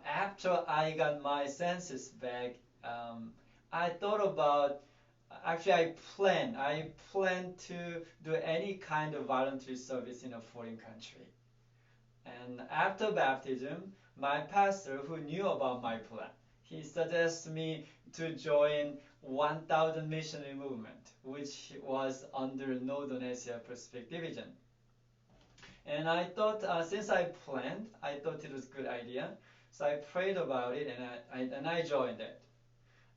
after I got my senses back, I thought about, actually I planned to do any kind of voluntary service in a foreign country. And after baptism, my pastor, who knew about my plan, he suggested me to join 1000 missionary movement, which was under Northern Asia Pacific Division. And I thought, since I planned, I thought it was a good idea. So I prayed about it and I joined it.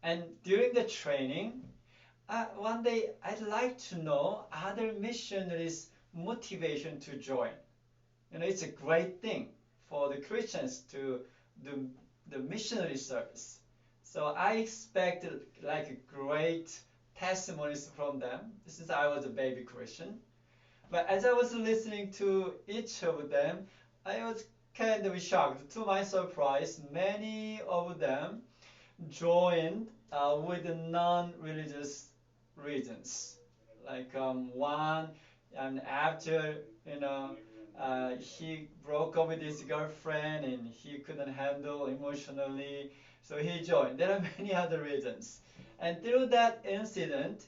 And during the training, one day I'd like to know other missionaries' motivation to join. It's a great thing for the Christians to do the missionary service. So I expected like a great testimonies from them since I was a baby Christian. But as I was listening to each of them, I was kind of shocked. To my surprise, many of them joined with non-religious reasons. Like one, and after he broke up with his girlfriend and he couldn't handle emotionally, so he joined. There are many other reasons. And through that incident,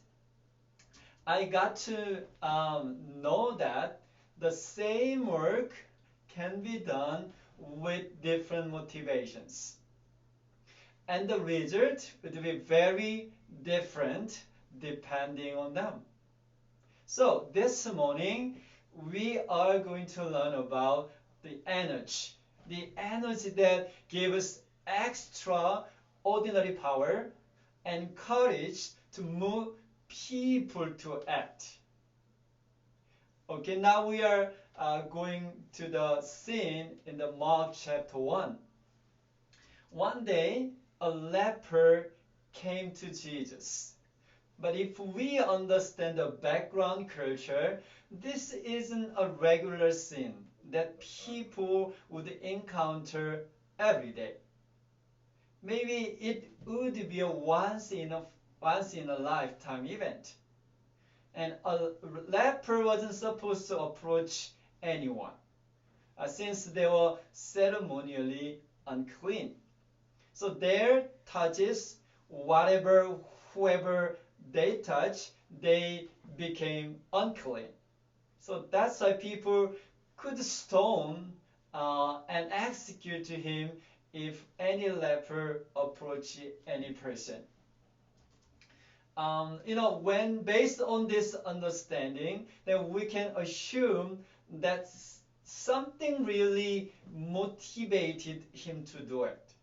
I got to know that the same work can be done with different motivations. And the result would be very different depending on them. So this morning, we are going to learn about the energy that gives extraordinary power and courage to move people to act. Okay, now we are going to the scene in the Mark chapter 1. One day, a leper came to Jesus. But if we understand the background culture, this isn't a regular scene that people would encounter every day. Maybe it would be a once in a lifetime event. And a leper wasn't supposed to approach anyone, since they were ceremonially unclean. So their touches, whoever they touch, they became unclean. So that's why people could stone and execute him if any leper approached any person. When based on this understanding, then we can assume that something really motivated him to do it.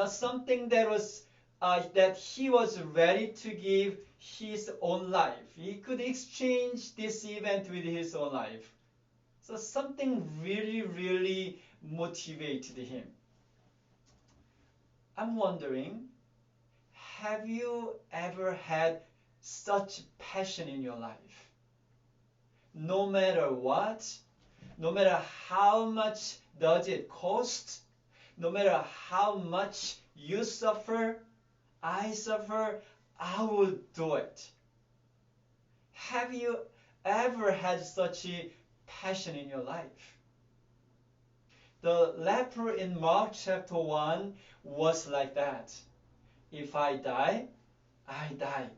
Something that he was ready to give his own life. He could exchange this event with his own life. So something really, really motivated him. I'm wondering, have you ever had such passion in your life? No matter what, no matter how much does it cost, no matter how much you suffer, I suffer, I will do it. Have you ever had such a passion in your life? The leper in Mark chapter 1 was like that. If I die, I die.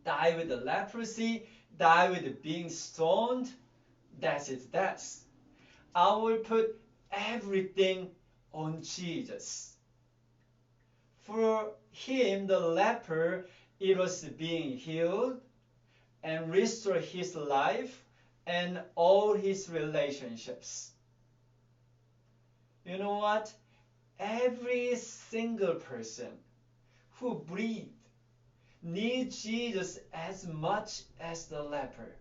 Die with the leprosy, die with being stoned, that's it, that's. I will put everything on Jesus. For him, the leper, it was being healed and restore his life and all his relationships. You know what? Every single person who breathes needs Jesus as much as the leper.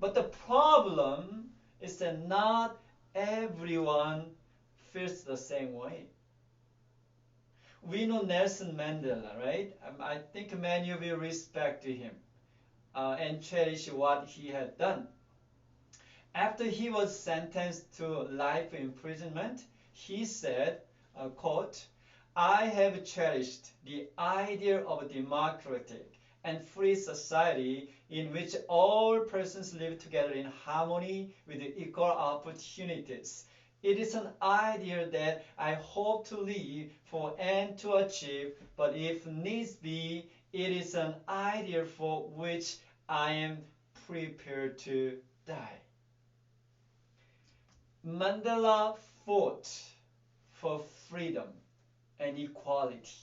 But the problem is that not everyone feels the same way. We know Nelson Mandela, right? I think many of you respect him and cherish what he had done. After he was sentenced to life imprisonment, he said, quote, "I have cherished the idea of a democratic and free society in which all persons live together in harmony with equal opportunities. It is an ideal that I hope to live for and to achieve, but if needs be, it is an ideal for which I am prepared to die. Mandela fought for freedom and equality.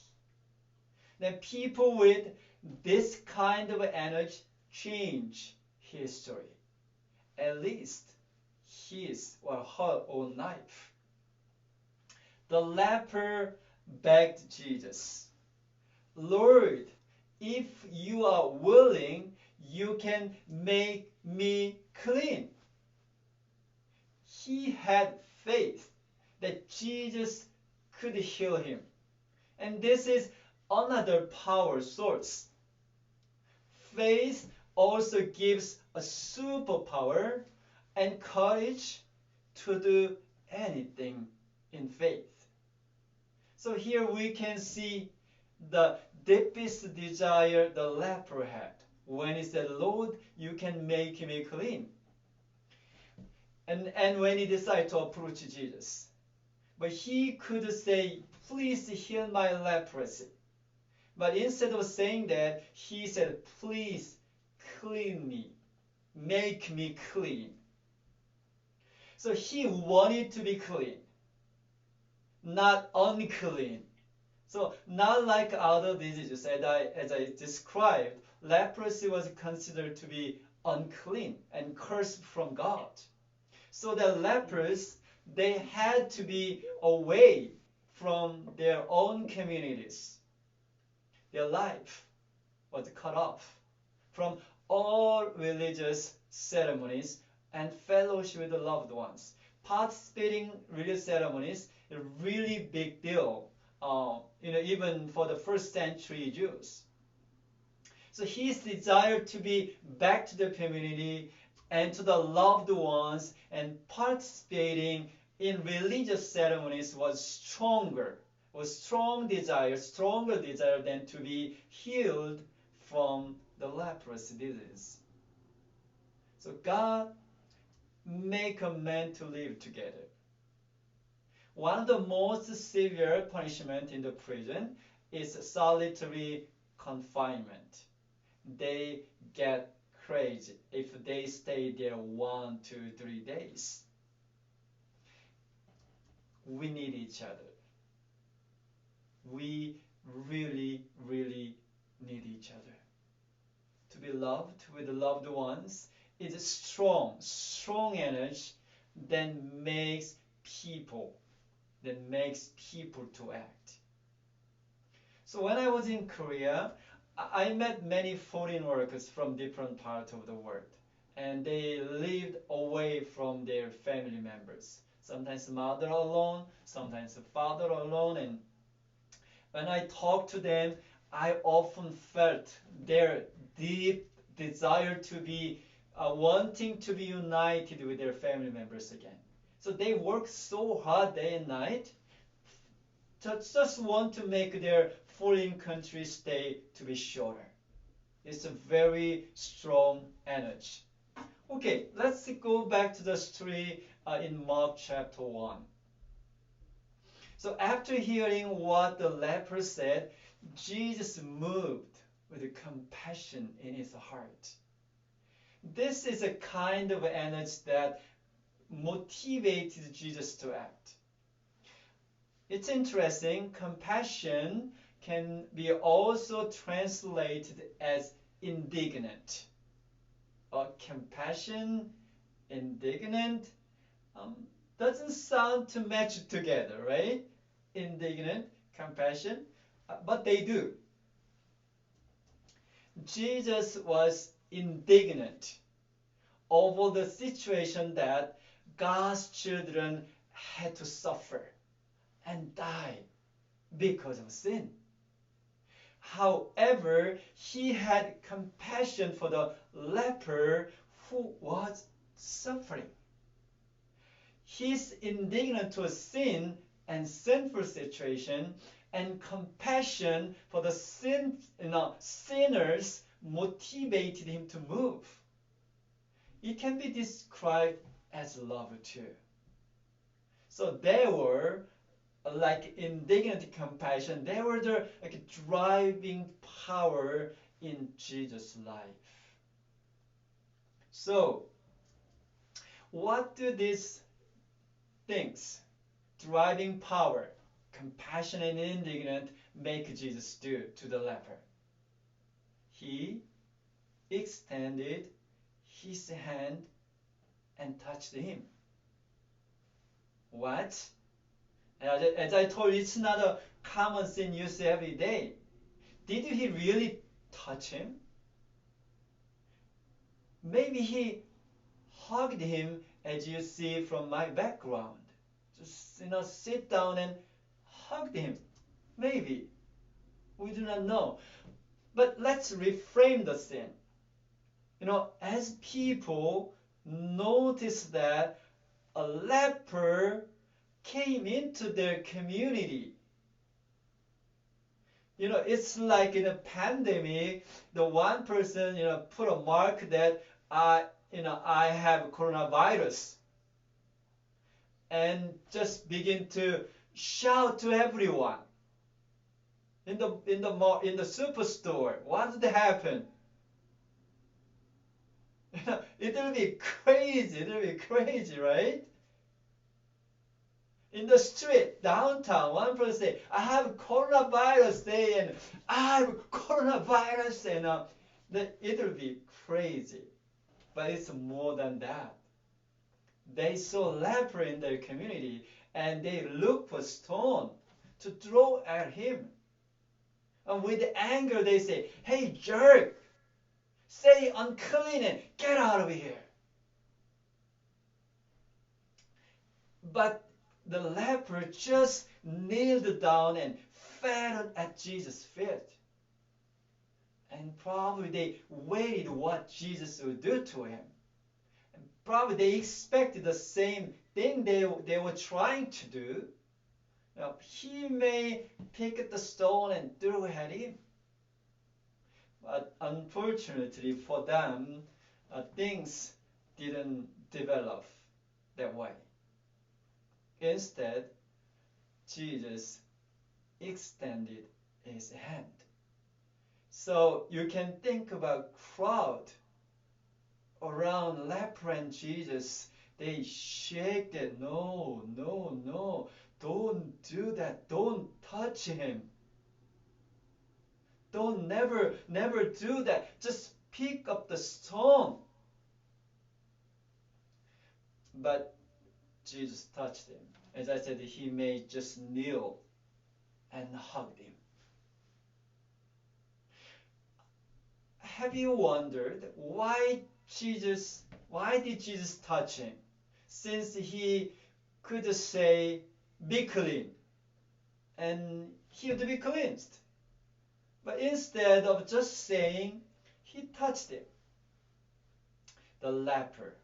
Then people with this kind of energy change history, at least his or her own life. The leper begged Jesus, Lord, if you are willing, you can make me clean. He had faith that Jesus could heal him. And this is another power source. Faith also gives a superpower and courage to do anything in faith. So here we can see the deepest desire the leper had when he said, Lord, you can make me clean. And when he decided to approach Jesus. But he could say, please heal my leprosy. But instead of saying that, he said, please clean me. Make me clean. So he wanted to be clean, not unclean. So not like other diseases, as I described, leprosy was considered to be unclean and cursed from God. So the lepers, they had to be away from their own communities. Their life was cut off from all religious ceremonies and fellowship with the loved ones. Participating in religious ceremonies is a really big deal, even for the first century Jews. So his desire to be back to the community and to the loved ones and participating in religious ceremonies was stronger, stronger desire than to be healed from the leprosy disease. So God make a man to live together. One of the most severe punishment in the prison is solitary confinement. They get crazy if they stay there 1, 2, 3 days. We need each other. We really, really need each other. To be loved with the loved ones is a strong energy that makes people to act. So when I was in Korea, I met many foreign workers from different parts of the world, and they lived away from their family members. Sometimes mother alone, sometimes father alone, and when I talked to them, I often felt their deep desire to be wanting to be united with their family members again. So they work so hard day and night to just want to make their foreign country stay to be shorter. It's a very strong energy. Okay, let's go back to the story in Mark chapter 1. So after hearing what the leper said, Jesus moved with compassion in his heart. This is a kind of energy that motivated Jesus to act. It's interesting, compassion can be also translated as indignant. Compassion, indignant, doesn't sound to match together, right? Indignant, compassion, but they do. Jesus was indignant over the situation that God's children had to suffer and die because of sin. However, he had compassion for the leper who was suffering. He's indignant to a sin and sinful situation, and compassion for the sinners motivated him to move. It can be described as love too. So they were like indignant compassion. They were the like driving power in Jesus' life. So, what do these things, driving power, compassion and indignant, make Jesus do to the leper? He extended his hand and touched him. What? As I told you, it's not a common thing used every day. Did he really touch him? Maybe he hugged him, as you see from my background. Just sit down and hugged him. Maybe. We do not know. But let's reframe the thing. As people notice that a leper came into their community. It's like in a pandemic, the one person, put a mark that I have coronavirus, and just begin to shout to everyone in the superstore. What did happen? It'll be crazy, right? In the street, downtown, one person say, I have coronavirus day, and I have coronavirus, and it'll be crazy. But it's more than that. They saw leper in their community, and they looked for stone to throw at him. And with anger, they say, hey, jerk, stay unclean and get out of here. But the leper just kneeled down and fell at Jesus' feet. And probably they waited what Jesus would do to him. And probably they expected the same thing they were trying to do. He may pick up the stone and throw it at him. But unfortunately for them, things didn't develop that way. Instead, Jesus extended his hand. So you can think about crowd around leper and Jesus. They shake it. No, don't do that. Don't touch him. Don't never do that. Just pick up the stone. But Jesus touched him. As I said, he may just kneel and hug him. Have you wondered why did Jesus touch him? Since he could say, be clean, and he would be cleansed. But instead of just saying, he touched him. The leper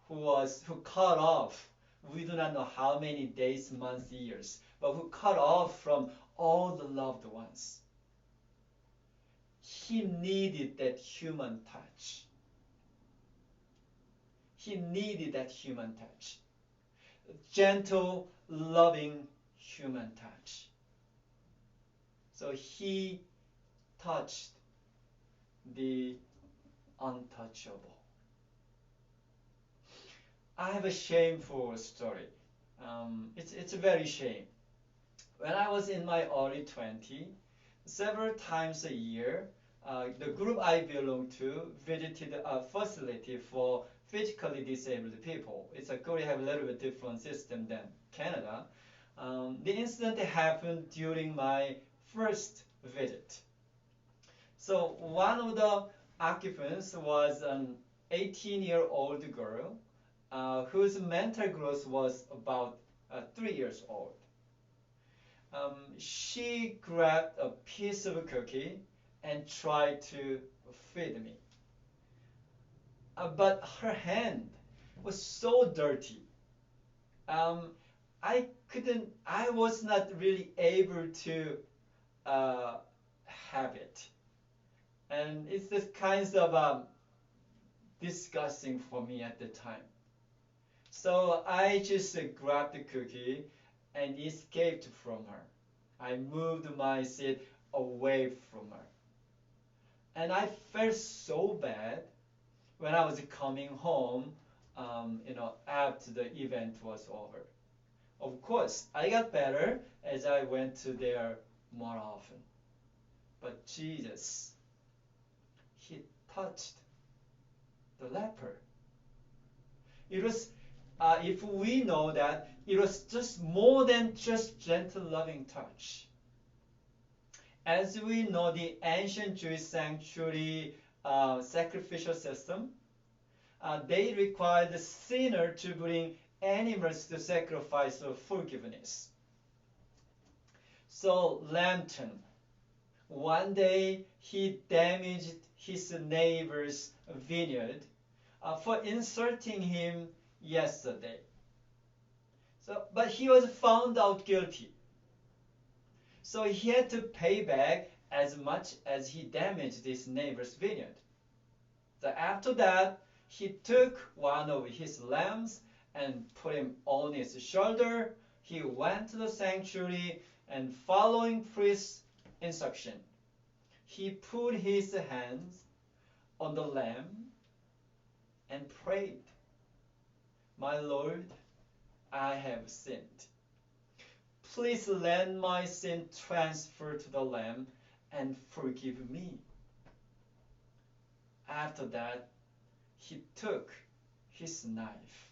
who cut off, we do not know how many days, months, years, but who cut off from all the loved ones. He needed that human touch. He needed that human touch. Gentle, loving human touch. So he touched the untouchable. I have a shameful story. It's a very shame. When I was in my early 20s, several times a year, the group I belong to visited a facility for physically disabled people. It's a Korea have a little bit different system than Canada. The incident happened during my first visit. So one of the occupants was an 18-year-old girl whose mental growth was about 3 years old. She grabbed a piece of cookie and tried to feed me. But her hand was so dirty. I was not really able to have it. And it's this kind of disgusting for me at the time. So I just grabbed the cookie and escaped from her. I moved my seat away from her. And I felt so bad when I was coming home, after the event was over. Of course, I got better as I went to there more often. But Jesus, he touched the leper. It was, if we know that, it was just more than just gentle, loving touch. As we know, the ancient Jewish sanctuary sacrificial system, they required the sinner to bring animals to sacrifice for forgiveness. So Lambton, one day he damaged his neighbor's vineyard for insulting him yesterday. But he was found out guilty. So he had to pay back as much as he damaged his neighbor's vineyard. So after that, he took one of his lambs and put him on his shoulder. He went to the sanctuary and following priest's instruction, he put his hands on the lamb and prayed, "My Lord, I have sinned. Please let my sin transfer to the lamb and forgive me." After that, he took his knife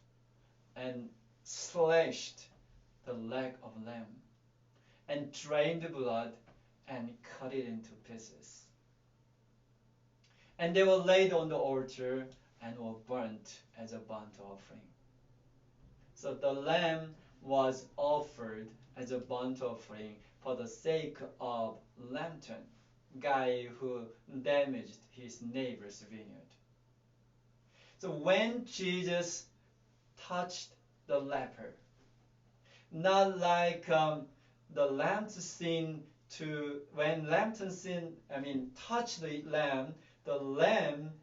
and slashed the leg of lamb and drained the blood and cut it into pieces. And they were laid on the altar and were burnt as a burnt offering. So the lamb was offered as a burnt offering for the sake of Lambton, guy who damaged his neighbor's vineyard. So when Jesus touched the leper, not like the lamb's sin when Lambton's sin, touched the lamb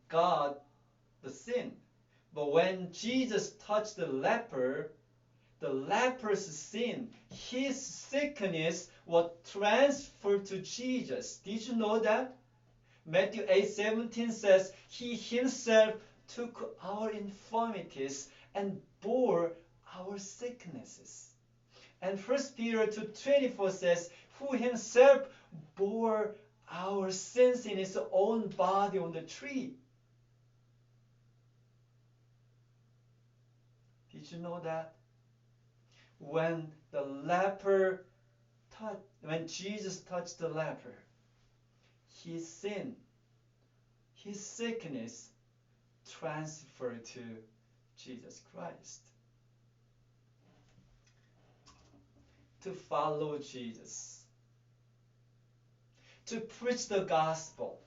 got the sin. But when Jesus touched the leper's sin, his sickness was transferred to Jesus. Did you know that? Matthew 8:17 says, "He himself took our infirmities and bore our sicknesses." And 1 Peter 2:24 says, "Who himself bore our sins in his own body on the tree." Did you know that? When Jesus touched the leper, his sin, his sickness transferred to Jesus Christ. To follow Jesus, to preach the gospel,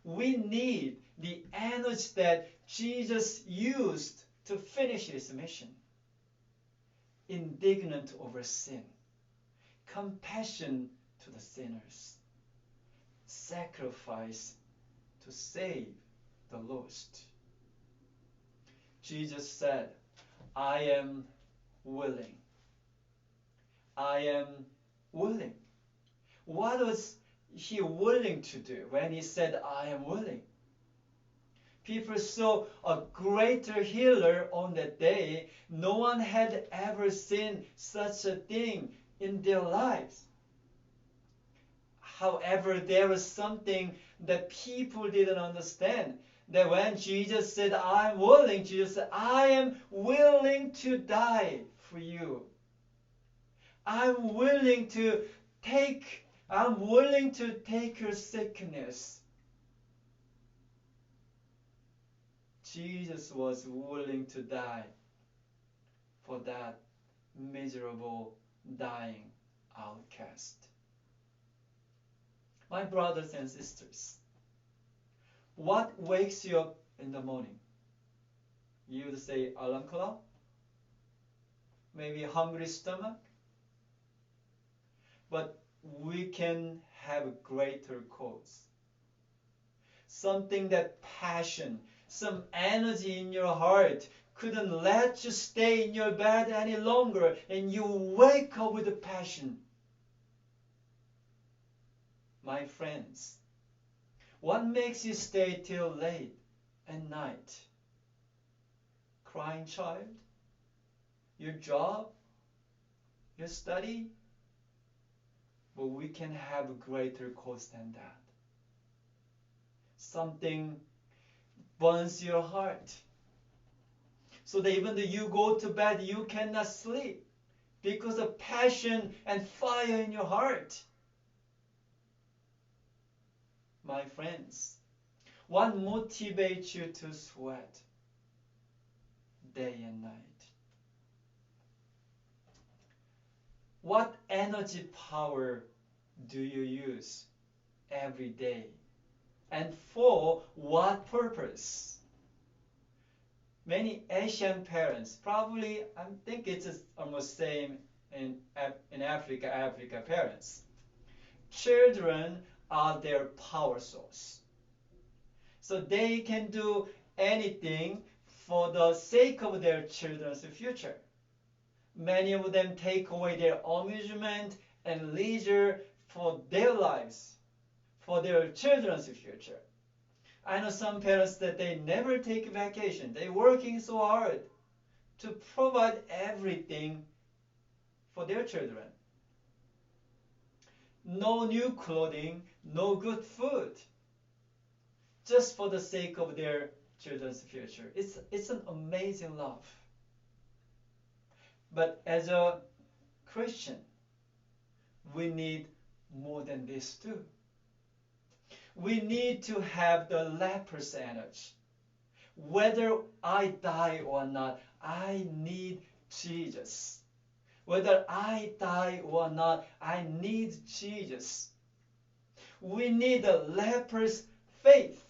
we need the energy that Jesus used to finish his mission. Indignant over sin, compassion to the sinners, sacrifice to save the lost. Jesus said, "I am willing. I am willing." What was he willing to do when he said, "I am willing"? People saw a greater healer on that day. No one had ever seen such a thing in their lives. However, there was something that people didn't understand. That when Jesus said, "I'm willing," Jesus said, "I am willing to die for you. I'm willing to take your sickness." Jesus was willing to die for that miserable, dying outcast. My brothers and sisters, what wakes you up in the morning? You would say alarm clock? Maybe hungry stomach? But we can have a greater cause. Something that passion, some energy in your heart couldn't let you stay in your bed any longer, and you wake up with a passion. My friends, what makes you stay till late at night? Crying child? Your job? Your study? But we can have a greater cause than that. Something burns your heart. So that even though you go to bed, you cannot sleep because of passion and fire in your heart. My friends, what motivates you to sweat day and night? What energy power do you use every day? And for what purpose? Many Asian parents, probably I think it's almost same in Africa parents. Children are their power source. So they can do anything for the sake of their children's future. Many of them take away their amusement and leisure for their lives, for their children's future. I know some parents that they never take vacation. They're working so hard to provide everything for their children. No new clothing, no good food, just for the sake of their children's future. It's an amazing love. But as a Christian, we need more than this too. We need to have the leper's energy. Whether I die or not, I need Jesus. Whether I die or not, I need Jesus. We need a leper's faith.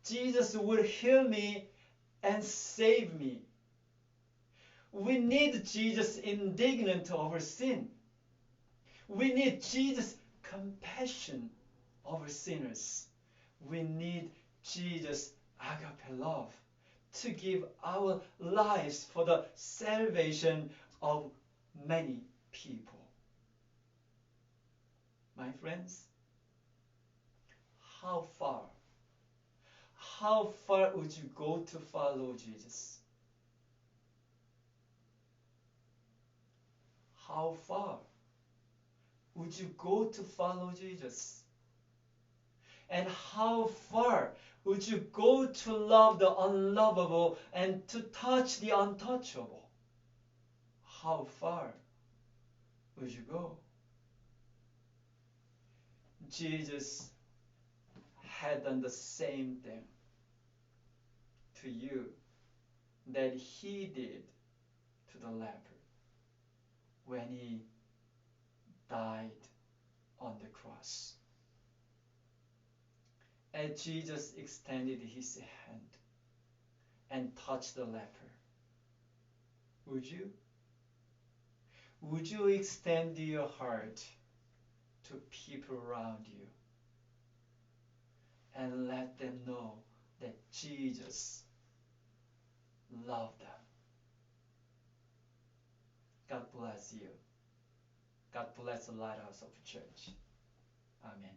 Jesus will heal me and save me. We need Jesus indignant over sin. We need Jesus compassion over sinners. We need Jesus agape love to give our lives for the salvation of many people. My friends, how far would you go to follow Jesus? How far would you go to follow Jesus? And how far would you go to love the unlovable and to touch the untouchable? How far would you go? Jesus had done the same thing to you that he did to the leper when he died on the cross. As Jesus extended his hand and touched the leper, would you? Would you extend your heart to people around you and let them know that Jesus loved them? God bless you. God bless the Lighthouse of the Church. Amen.